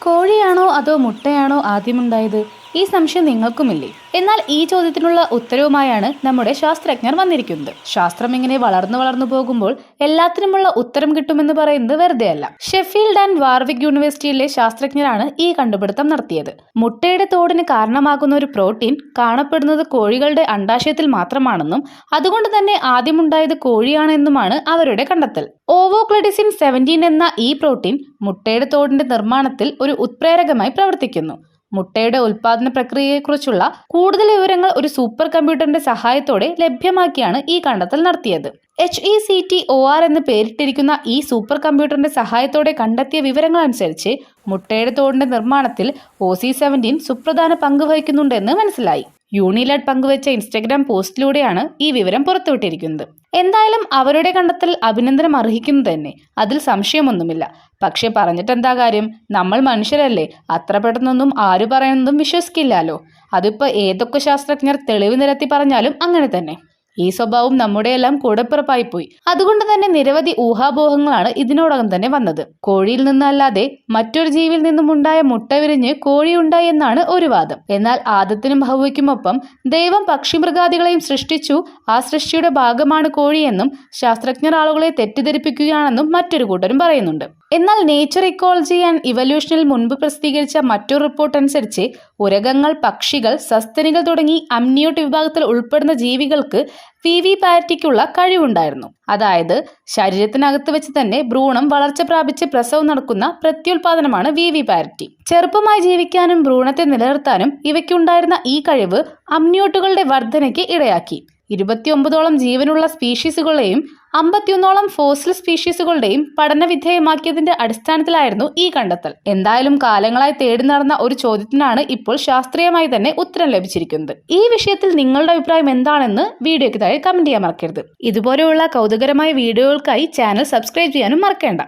കോഴിയാണോ അതോ മുട്ടയാണോ ആദ്യമുണ്ടായത്? ഈ സംശയം നിങ്ങൾക്കുമില്ലേ? എന്നാൽ ഈ ചോദ്യത്തിനുള്ള ഉത്തരവുമായാണ് നമ്മുടെ ശാസ്ത്രജ്ഞർ വന്നിരിക്കുന്നത്. ശാസ്ത്രം ഇങ്ങനെ വളർന്നു പോകുമ്പോൾ എല്ലാത്തിനുമുള്ള ഉത്തരം കിട്ടുമെന്ന് പറയുന്നത് വെറുതെയല്ല. ഷെഫീൽഡ് ആൻഡ് വാർവിക് യൂണിവേഴ്സിറ്റിയിലെ ശാസ്ത്രജ്ഞരാണ് ഈ കണ്ടുപിടുത്തം നടത്തിയത്. മുട്ടയുടെ തോടിന് കാരണമാകുന്ന ഒരു പ്രോട്ടീൻ കാണപ്പെടുന്നത് കോഴികളുടെ അണ്ഡാശയത്തിൽ മാത്രമാണെന്നും അതുകൊണ്ട് തന്നെ ആദ്യമുണ്ടായത് കോഴിയാണെന്നുമാണ് അവരുടെ കണ്ടെത്തൽ. ഓവോക്ലഡിസിൻ 17 എന്ന ഈ പ്രോട്ടീൻ മുട്ടയുടെ തോടിന്റെ നിർമ്മാണത്തിൽ ഒരു ഉത്പ്രേരകമായി പ്രവർത്തിക്കുന്നു. മുട്ടയുടെ ഉൽപാദന പ്രക്രിയയെക്കുറിച്ചുള്ള കൂടുതൽ വിവരങ്ങൾ ഒരു സൂപ്പർ കമ്പ്യൂട്ടറിന്റെ സഹായത്തോടെ ലഭ്യമാക്കിയാണ് ഈ കണ്ടെത്തൽ നടത്തിയത്. HECTOR എന്ന് പേരിട്ടിരിക്കുന്ന ഈ സൂപ്പർ കമ്പ്യൂട്ടറിന്റെ സഹായത്തോടെ കണ്ടെത്തിയ വിവരങ്ങൾ അനുസരിച്ച് മുട്ടയുടെ തോടിന്റെ നിർമ്മാണത്തിൽ OC17 സുപ്രധാന പങ്ക് വഹിക്കുന്നുണ്ടെന്ന് മനസ്സിലായി. യൂണിലെഡ് പങ്കുവച്ച ഇൻസ്റ്റഗ്രാം പോസ്റ്റിലൂടെയാണ് ഈ വിവരം പുറത്തുവിട്ടിരിക്കുന്നത്. എന്തായാലും അവരുടെ കണ്ടെത്തൽ അഭിനന്ദനം അർഹിക്കുന്നു തന്നെ, അതിൽ സംശയമൊന്നുമില്ല. പക്ഷെ പറഞ്ഞിട്ടെന്താ കാര്യം? നമ്മൾ മനുഷ്യരല്ലേ, അത്ര പെട്ടെന്നൊന്നും ആര് പറയുന്നതും വിശ്വസിക്കില്ലല്ലോ. അതിപ്പോ ഏതൊക്കെ ശാസ്ത്രജ്ഞർ തെളിവ് നിരത്തി പറഞ്ഞാലും അങ്ങനെ തന്നെ. ഈ സ്വഭാവം നമ്മുടെയെല്ലാം കൂടപ്പിറപ്പായി പോയി. അതുകൊണ്ട് തന്നെ നിരവധി ഊഹാപോഹങ്ങളാണ് ഇതിനോടകം തന്നെ വന്നത്. കോഴിയിൽ നിന്നല്ലാതെ മറ്റൊരു ജീവിയിൽ നിന്നും ഉണ്ടായ മുട്ട വിരിഞ്ഞ് കോഴിയുണ്ടായി എന്നാണ് ഒരു വാദം. എന്നാൽ ആദത്തിനും ഹവ്വയ്ക്കുമൊപ്പം ദൈവം പക്ഷിമൃഗാദികളെയും സൃഷ്ടിച്ചു, ആ സൃഷ്ടിയുടെ ഭാഗമാണ് കോഴിയെന്നും ശാസ്ത്രജ്ഞർ ആളുകളെ തെറ്റിദ്ധരിപ്പിക്കുകയാണെന്നും മറ്റൊരു കൂട്ടരും പറയുന്നുണ്ട്. എന്നാൽ നേച്ചർ ഇക്കോളജി ആൻഡ് ഇവല്യൂഷനിൽ മുൻപ് പ്രസിദ്ധീകരിച്ച മറ്റൊരു റിപ്പോർട്ട് അനുസരിച്ച് ഉരഗങ്ങൾ, പക്ഷികൾ, സസ്തനികൾ തുടങ്ങി അമ്നിയോട്ട് വിഭാഗത്തിൽ ഉൾപ്പെടുന്ന ജീവികൾക്ക് വിവിപാരിറ്റിക്കുള്ള കഴിവുണ്ടായിരുന്നു. അതായത് ശരീരത്തിനകത്ത് വെച്ച് തന്നെ ഭ്രൂണം വളർച്ച പ്രാപിച്ച് പ്രസവം നടക്കുന്ന പ്രത്യുൽപാദനമാണ് വിവിപാരിറ്റി. ചെറുപ്പമായി ജീവിക്കാനും ഭ്രൂണത്തെ നിലനിർത്താനും ഇവയ്ക്കുണ്ടായിരുന്ന ഈ കഴിവ് അമ്നിയോട്ടുകളുടെ വർധനയ്ക്ക് ഇടയാക്കി. 29ഓളം ജീവനുള്ള സ്പീഷീസുകളെയും 51ഓളം ഫോസിൽ സ്പീഷീസുകളുടെയും പഠനവിധേയമാക്കിയതിന്റെ അടിസ്ഥാനത്തിലായിരുന്നു ഈ കണ്ടെത്തൽ. എന്തായാലും കാലങ്ങളായി തേടി നടന്ന ഒരു ചോദ്യത്തിനാണ് ഇപ്പോൾ ശാസ്ത്രീയമായി തന്നെ ഉത്തരം ലഭിച്ചിരിക്കുന്നത്. ഈ വിഷയത്തിൽ നിങ്ങളുടെ അഭിപ്രായം എന്താണെന്ന് വീഡിയോയ്ക്ക് താഴെ കമന്റ് ചെയ്യാൻ മറക്കരുത്. ഇതുപോലെയുള്ള കൗതുകരമായ വീഡിയോകൾക്കായി ചാനൽ സബ്സ്ക്രൈബ് ചെയ്യാനും മറക്കേണ്ട.